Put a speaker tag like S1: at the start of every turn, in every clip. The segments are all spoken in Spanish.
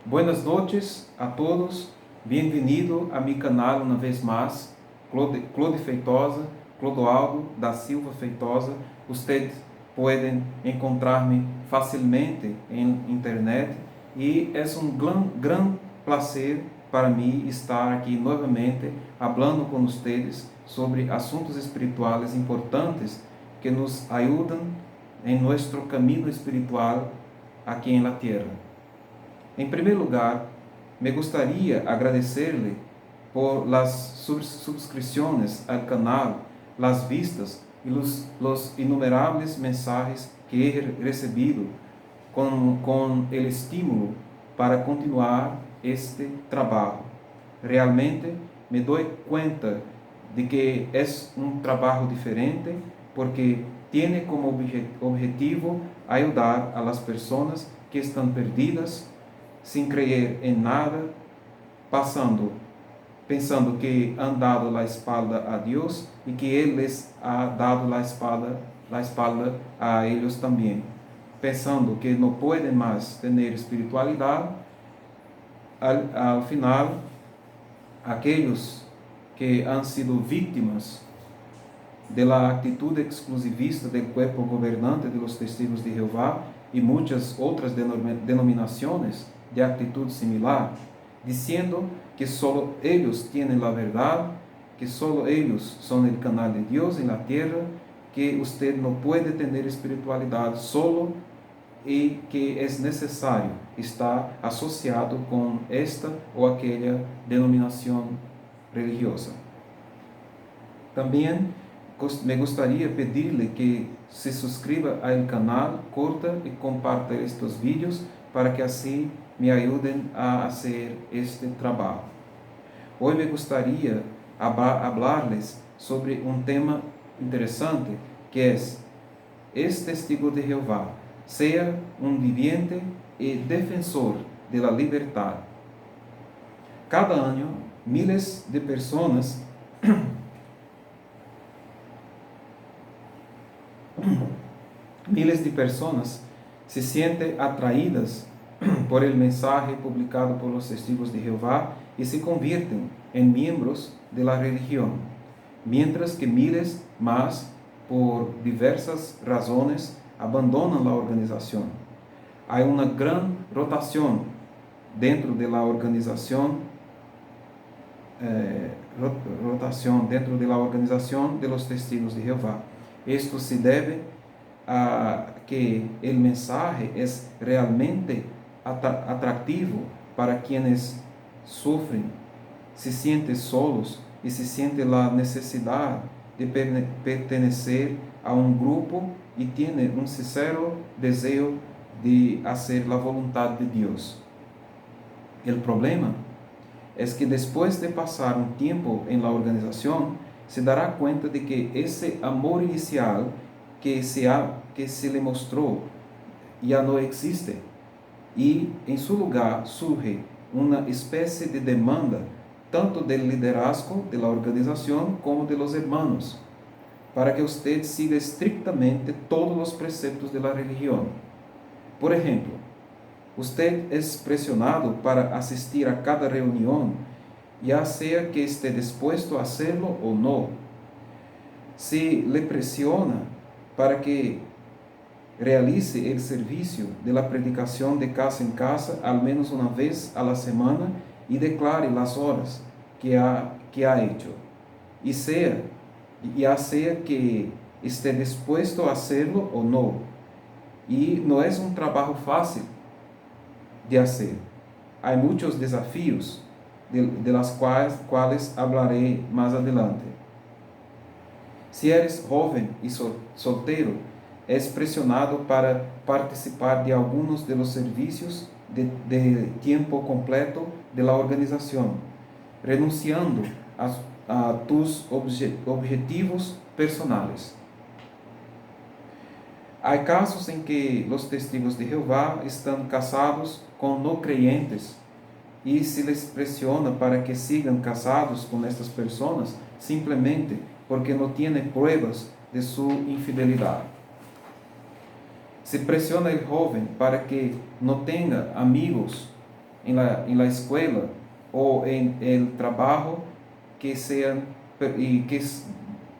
S1: Buenas noches a todos, bem-vindo a meu canal uma vez mais, Clode Feitosa, Clodoaldo da Silva Feitosa. Vocês podem encontrar-me facilmente em internet e é um grande prazer para mim estar aqui novamente falando com vocês sobre assuntos espirituais importantes que nos ajudam em nosso caminho espiritual aqui na Terra. Em primeiro lugar, me gostaria agradecer-lhe por las subscrições ao canal, las vistas e los inumerables mensagens que he recebido com el estímulo para continuar este trabalho. Realmente me dou conta de que é um trabalho diferente porque tem como objetivo ajudar a las pessoas que estão perdidas, sem crer em nada, pensando que han dado a espalda a Deus e que Ele les ha dado a espalda a eles também, pensando que não podem mais ter espiritualidade. Al final, aqueles que han sido vítimas da atitude exclusivista do corpo governante de los testigos de Jehová e muitas outras denominações de atitude similar, dizendo que solo eles têm a verdade, que solo eles são o canal de Deus na terra, que você não pode ter espiritualidade solo e que é necessário estar associado com esta ou aquela denominação religiosa. Também me gostaria pedir-lhe que se suscreva ao canal, curta e comparta estes vídeos para que assim me ajudem a fazer este trabalho. Hoje me gostaria falar-lhes sobre um tema interessante que é: testigo de Jeová seja um viviente e defensor da liberdade. Cada ano, miles de pessoas se sentem atraídas por el mensaje publicado por los testigos de Jehová y se convierten en miembros de la religión, mientras que miles más, por diversas razones, abandonan la organización. Hay una gran rotación dentro de la organización de los testigos de Jehová. Esto se debe a que el mensaje es realmente atractivo para quienes sufren, se sienten solos y se sienten la necesidad de pertenecer a un grupo y tienen un sincero deseo de hacer la voluntad de Dios. El problema es que después de pasar un tiempo en la organización, se dará cuenta de que ese amor inicial que se le mostró ya no existe y en su lugar surge una especie de demanda tanto del liderazgo de la organización como de los hermanos para que usted siga estrictamente todos los preceptos de la religión. Por ejemplo, usted es presionado para asistir a cada reunión, ya sea que esté dispuesto a hacerlo o no. Se le presiona para que realice el servicio de la predicación de casa en casa al menos una vez a la semana y declare las horas que ha hecho, ya sea que esté dispuesto a hacerlo o no. Y no es un trabajo fácil de hacer. Hay muchos desafíos de las cuales hablaré más adelante. Si eres joven y soltero, es presionado para participar de algunos de los servicios de tiempo completo de la organización, renunciando a tus objetivos personales. Hay casos en que los testigos de Jehová están casados con no creyentes y se les presiona para que sigan casados con estas personas simplemente porque no tienen pruebas de su infidelidad. Se presiona el joven para que no tenga amigos en la escuela o en el trabajo que sean y que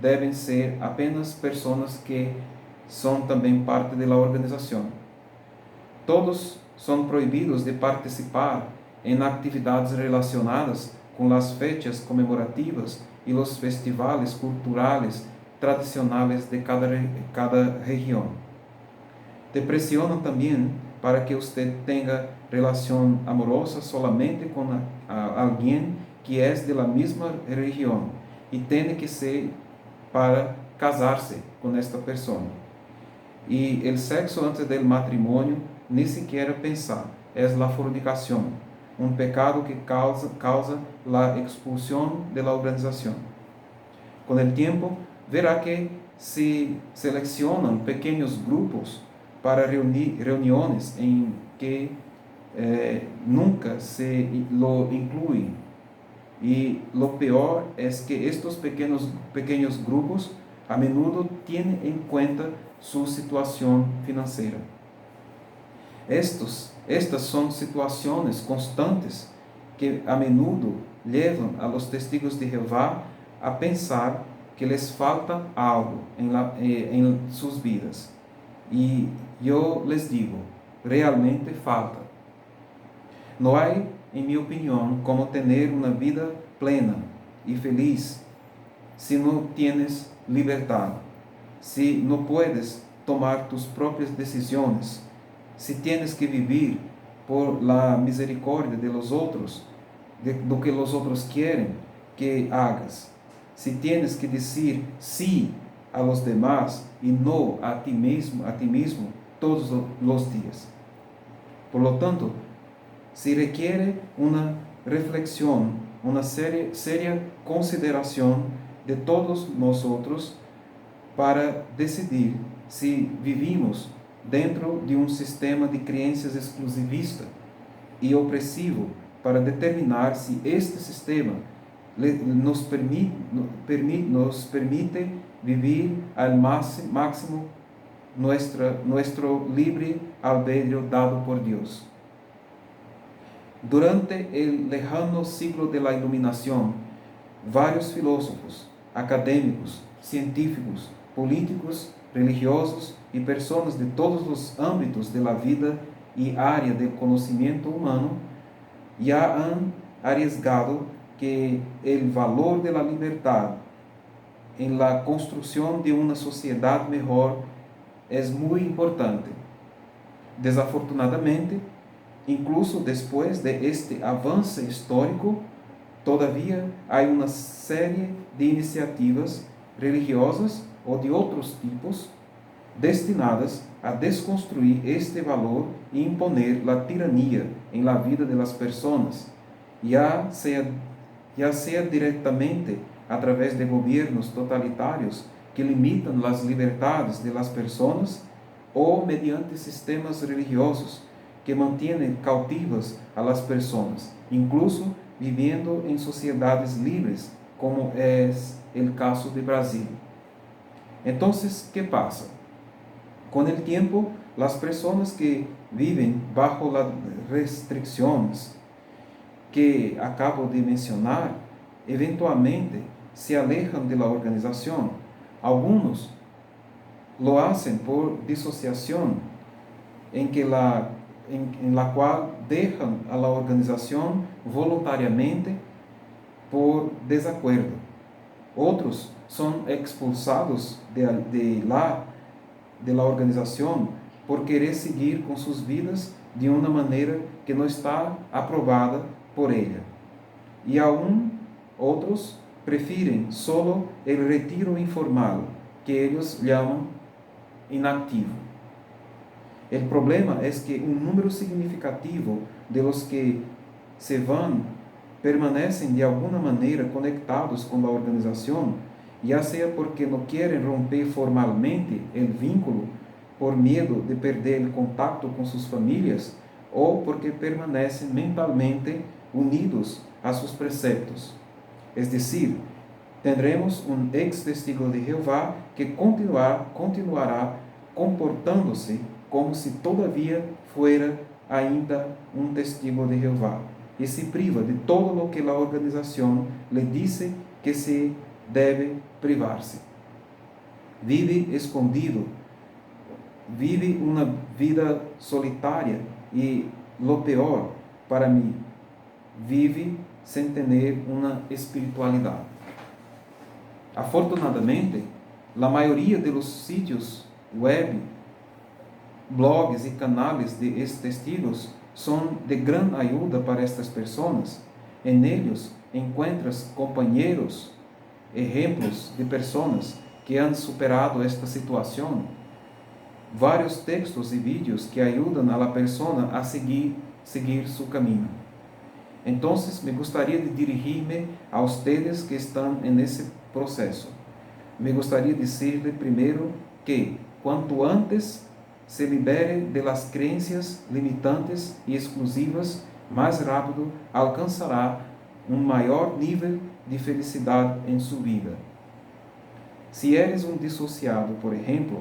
S1: deben ser apenas personas que son también parte de la organización. Todos son prohibidos de participar en actividades relacionadas con las fechas conmemorativas y los festivales culturales tradicionales de cada región. Te presionan también para que usted tenga relación amorosa solamente con alguien que es de la misma región y tiene que ser para casarse con esta persona. Y el sexo antes del matrimonio, ni siquiera pensar, es la fornicación, un pecado que causa la expulsión de la organización. Con el tiempo, verá que se seleccionan pequeños grupos para reuniones en que nunca se lo incluyen. Y lo peor es que estos pequeños grupos a menudo tienen en cuenta su situación financiera. Estas son situaciones constantes que a menudo llevan a los testigos de Jehová a pensar que les falta algo en sus vidas. Y yo les digo, realmente falta. No hay, en mi opinión, como tener una vida plena y feliz si no tienes libertad, si no puedes tomar tus propias decisiones, si tienes que vivir por la misericordia de los otros, de lo que los otros quieren que hagas, si tienes que decir sí a los demás y no a ti mismo todos los días. Por lo tanto, se requiere una reflexión, una seria consideración de todos nosotros para decidir si vivimos dentro de un sistema de creencias exclusivista y opresivo, para determinar si este sistema nos permite vivir al máximo nuestro libre albedrío dado por Dios. Durante el lejano siglo de la Iluminación, varios filósofos, académicos, científicos, políticos, religiosos y personas de todos los ámbitos de la vida y área del conocimiento humano ya han arriesgado que el valor de la libertad en la construcción de una sociedad mejor es muy importante. Desafortunadamente, incluso después de este avance histórico, todavía hay una serie de iniciativas religiosas o de otros tipos destinadas a desconstruir este valor e imponer la tiranía en la vida de las personas, ya sea directamente a través de gobiernos totalitarios que limitan las libertades de las personas o mediante sistemas religiosos que mantienen cautivas a las personas, incluso viviendo en sociedades libres, como es el caso de Brasil. Entonces, ¿qué pasa? Con el tiempo, las personas que viven bajo las restricciones que acabo de mencionar, eventualmente se alejan de la organización. Algunos lo hacen por disociación, en la cual dejan a la organización voluntariamente por desacuerdo. Otros son expulsados de la organización por querer seguir con sus vidas de una manera que no está aprobada por ella. Y aún otros prefieren solo el retiro informal, que ellos llaman inactivo. El problema es que un número significativo de los que se van permanecen de alguna manera conectados con la organización, ya sea porque no quieren romper formalmente el vínculo por miedo de perder el contacto con sus familias, o porque permanecen mentalmente unidos a sus preceptos. Es decir, tendremos un ex testigo de Jehová que continuará comportándose como si todavía fuera ainda un testigo de Jehová y se priva de todo lo que la organización le dice que se debe privarse. Vive escondido, vive una vida solitaria y, lo peor para mí, vive sin tener una espiritualidad. Afortunadamente, la mayoría de los sitios web, blogs y canales de estos testigos son de gran ayuda para estas personas. En ellos encuentras compañeros, ejemplos de personas que han superado esta situación, varios textos y vídeos que ayudan a la persona a seguir su camino. Entonces, me gustaría de dirigirme a ustedes que están en ese proceso. Me gustaría decirle primero que cuanto antes se libere de las creencias limitantes y exclusivas, más rápido alcanzará un mayor nivel de felicidad en su vida. Si eres un disociado, por ejemplo,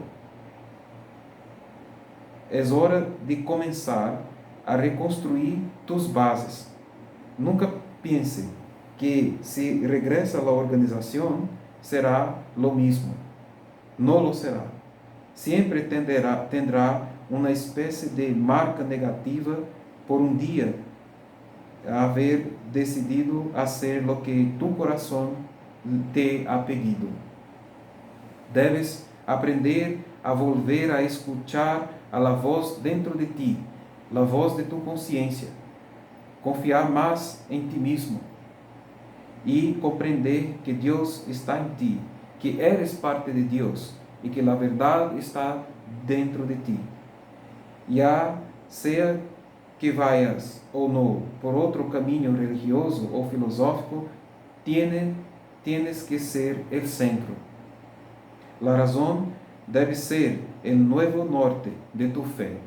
S1: es hora de comenzar a reconstruir tus bases. Nunca piense que si regresa a la organización será lo mismo. No lo será. Siempre tendrá una especie de marca negativa por un día haber decidido hacer lo que tu corazón te ha pedido. Debes aprender a volver a escuchar a la voz dentro de ti, la voz de tu conciencia. Confiar más en ti mismo y comprender que Dios está en ti, que eres parte de Dios y que la verdad está dentro de ti. Ya sea que vayas o no por otro camino religioso o filosófico, tienes que ser el centro. La razón debe ser el nuevo norte de tu fe.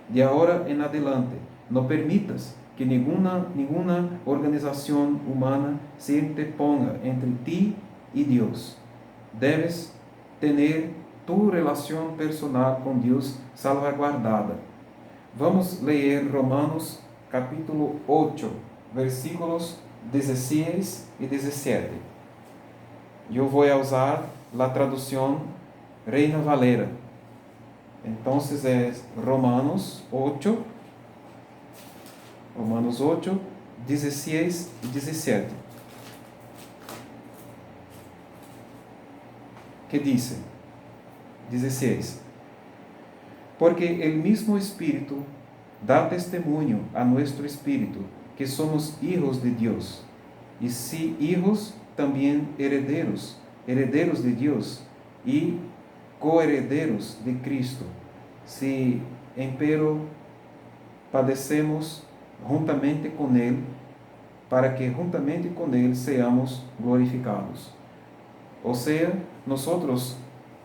S1: De ahora en adelante, no permitas que ninguna organización humana se interponga entre ti y Dios. Debes tener tu relación personal con Dios salvaguardada. Vamos a leer Romanos capítulo 8, versículos 16 y 17. Yo voy a usar la traducción Reina Valera. Entonces es Romanos 8, 16 y 17. ¿Qué dice? 16. Porque el mismo Espíritu da testimonio a nuestro espíritu que somos hijos de Dios. Y si hijos, también herederos, herederos de Dios y coherederos de Cristo. Si empero padecemos juntamente con Él, para que juntamente con Él seamos glorificados. O sea, nosotros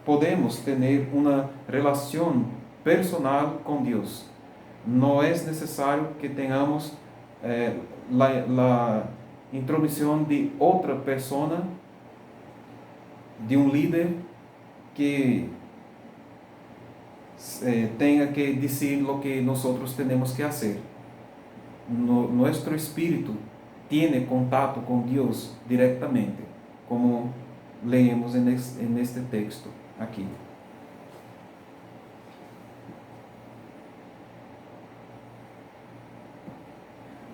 S1: podemos tener una relación personal con Dios. No es necesario que tengamos la intromisión de otra persona, de un líder que tenga que decir lo que nosotros tenemos que hacer. Nuestro espíritu tiene contacto con Dios directamente, como leemos en este texto aquí.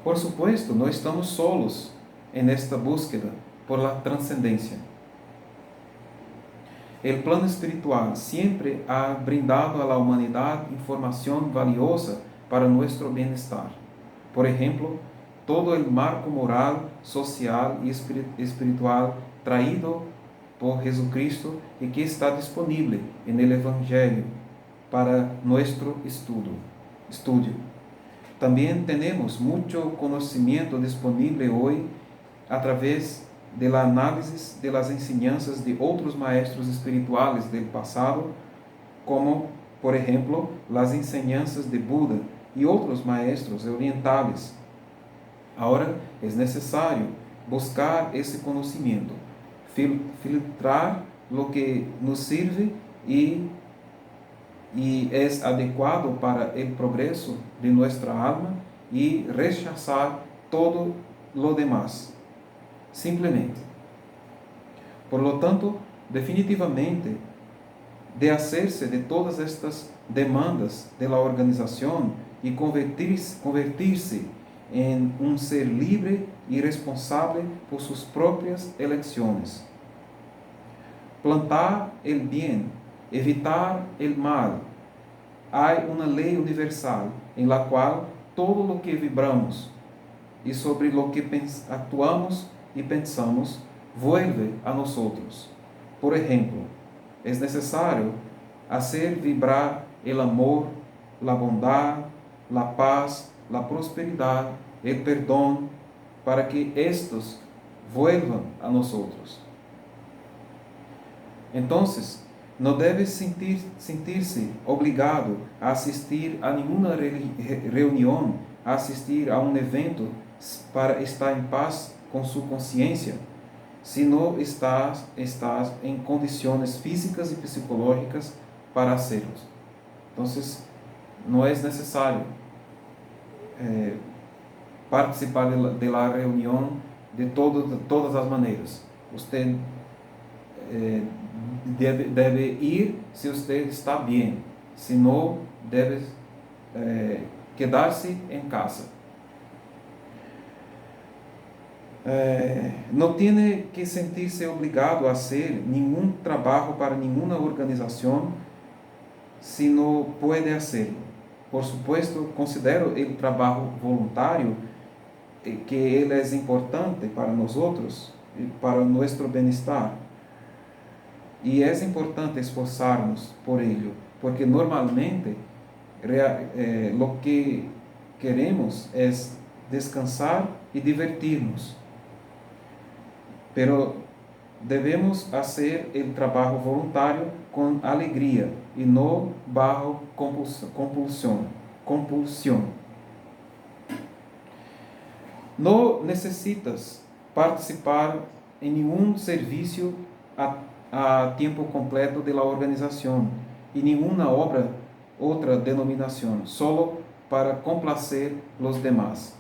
S1: Por supuesto, no estamos solos en esta búsqueda por la trascendencia. El plano espiritual siempre ha brindado a la humanidad información valiosa para nuestro bienestar. Por ejemplo, todo el marco moral, social y espiritual traído por Jesucristo y que está disponible en el Evangelio para nuestro estudio. También tenemos mucho conocimiento disponible hoy a través de la análisis de las enseñanzas de otros maestros espirituales del pasado, como, por ejemplo, las enseñanzas de Buda y otros maestros orientales. Ahora es necesario buscar ese conocimiento, filtrar lo que nos sirve y y es adecuado para el progreso de nuestra alma y rechazar todo lo demás, simplemente. Por lo tanto, definitivamente, de hacerse de todas estas demandas de la organización y convertirse en un ser libre y responsable por sus propias elecciones. Plantar el bien, evitar el mal. Hay una ley universal en la cual todo lo que vibramos y sobre lo que actuamos y pensamos vuelve a nosotros. Por ejemplo, es necesario hacer vibrar el amor, la bondad, la paz, la prosperidad, el perdón, para que estos vuelvan a nosotros. Entonces, no debe sentirse obligado a asistir a ninguna reunión, a asistir a un evento para estar en paz con su conciencia, si no estás en condiciones físicas y psicológicas para hacerlos. Entonces, no es necesario participar de la reunión de todas las maneras. Usted debe ir si usted está bien, si no, debe quedarse en casa. No tiene que sentirse obligado a hacer ningún trabajo para ninguna organización si no puede hacerlo. Por supuesto, considero el trabajo voluntario que ele é importante para nós outros, para nuestro bem-estar. E é importante esforçarnos por ello, porque normalmente lo que queremos é descansar e divertirnos. Pero devemos fazer o trabalho voluntário com alegria e não bajo compulsão. No necesitas participar em nenhum serviço a tempo completo de la organização e nenhuma outra denominação, solo para complacer los demás,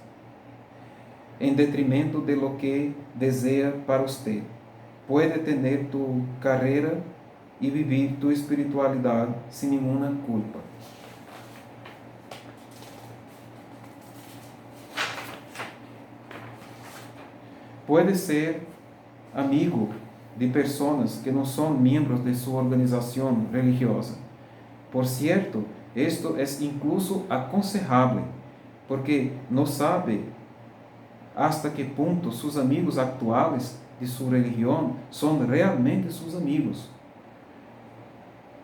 S1: en detrimento de lo que desea para usted. Puede tener tu carreira e vivir tu espiritualidade sem nenhuma culpa. Puede ser amigo de pessoas que não são membros de sua organização religiosa. Por cierto, esto es incluso aconsejable, porque não sabe hasta que ponto seus amigos actuales de sua religião são realmente seus amigos,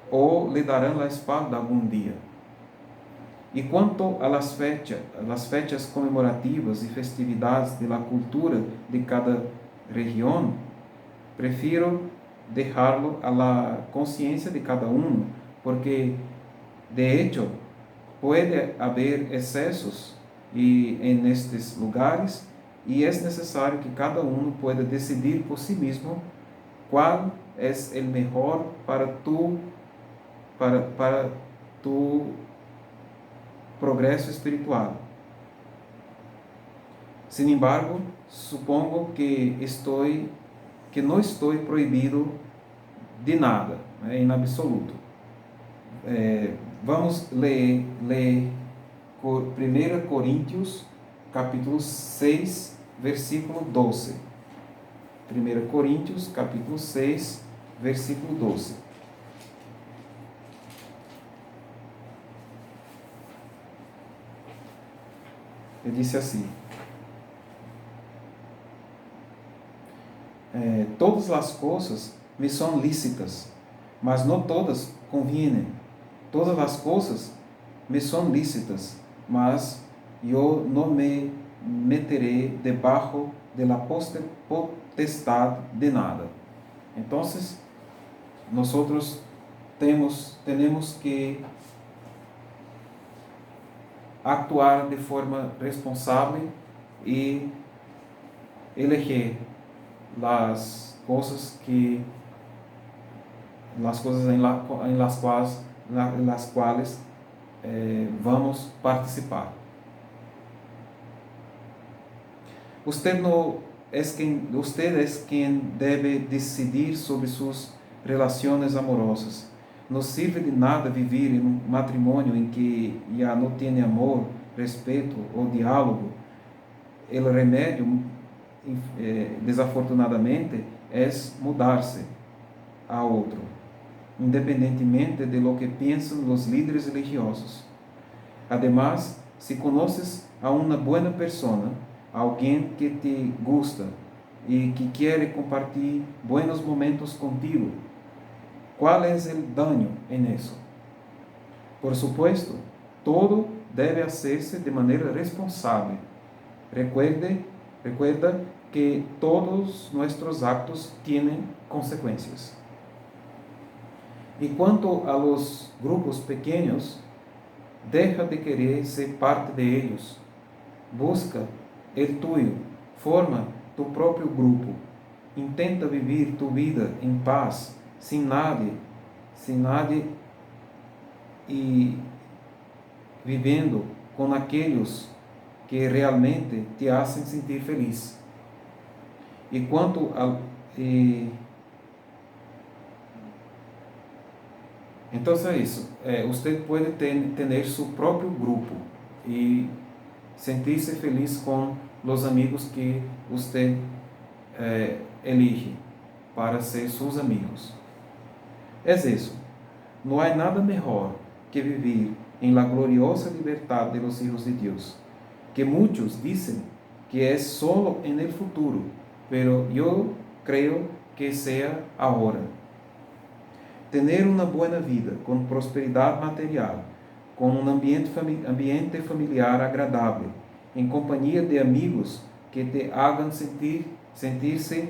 S1: ou lhe darão a espalda algum dia. E quanto a las fechas comemorativas e festividades de la cultura de cada região, prefiro dejarlo a la consciência de cada uno, porque de hecho puede haber excesos en estes lugares e é necessário que cada um pueda decidir por si mesmo qual é o melhor para tu progresso espiritual. Sin embargo, supongo que não estou proibido de nada, em absoluto. Vamos ler 1 Coríntios, capítulo 6, versículo 12. 1 Coríntios, capítulo 6, versículo 12. Ele disse assim: todas as coisas me são lícitas, mas não todas convêm. Todas as coisas me são lícitas, mas eu não me meterei debaixo de la potestad de nada. Então, nós temos que actuar de forma responsável e elegir las coisas em las quais nas quais vamos participar. Usted es quien debe decidir sobre sus relaciones amorosas. No sirve de nada vivir en un matrimonio en que ya no tiene amor, respeto o diálogo. El remedio, desafortunadamente, es mudarse a otro, independientemente de lo que piensan los líderes religiosos. Además, si conoces a una buena persona, alguien que te gusta y que quiere compartir buenos momentos contigo, ¿cuál es el daño en eso? Por supuesto, todo debe hacerse de manera responsable. Recuerda que todos nuestros actos tienen consecuencias. Y cuanto a los grupos pequeños, deja de querer ser parte de ellos. Busca el tuyo. Forma tu propio grupo. Intenta vivir tu vida en paz, sin nadie y viviendo con aquellos que realmente te hacen sentir feliz. Y quanto a entonces eso, usted puede tener su propio grupo y sentirse feliz con los amigos que usted elige para ser sus amigos. Es eso. No hay nada mejor que vivir en la gloriosa libertad de los hijos de Dios, que muchos dicen que es solo en el futuro, pero yo creo que sea ahora. Tener una buena vida con prosperidad material, con un ambiente familiar agradable, en compañía de amigos que te hagan sentirse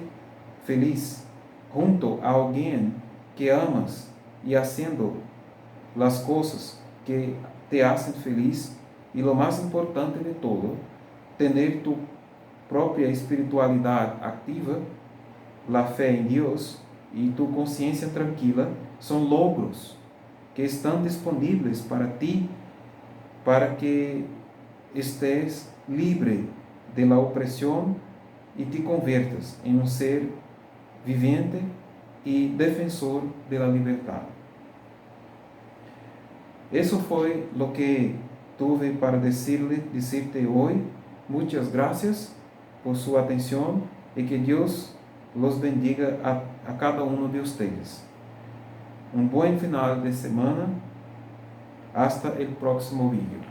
S1: feliz, junto a alguien que amas y haciendo las cosas que te hacen feliz, y lo más importante de todo, tener tu propia espiritualidad activa, la fe en Dios y tu conciencia tranquila, son logros que están disponibles para ti, para que estés libre de la opresión y te conviertas en un ser viviente y defensor de la libertad. Eso fue lo que tuve para decirte hoy. Muchas gracias por su atención y que Dios los bendiga a cada uno de ustedes. Un buen final de semana. Hasta el próximo vídeo.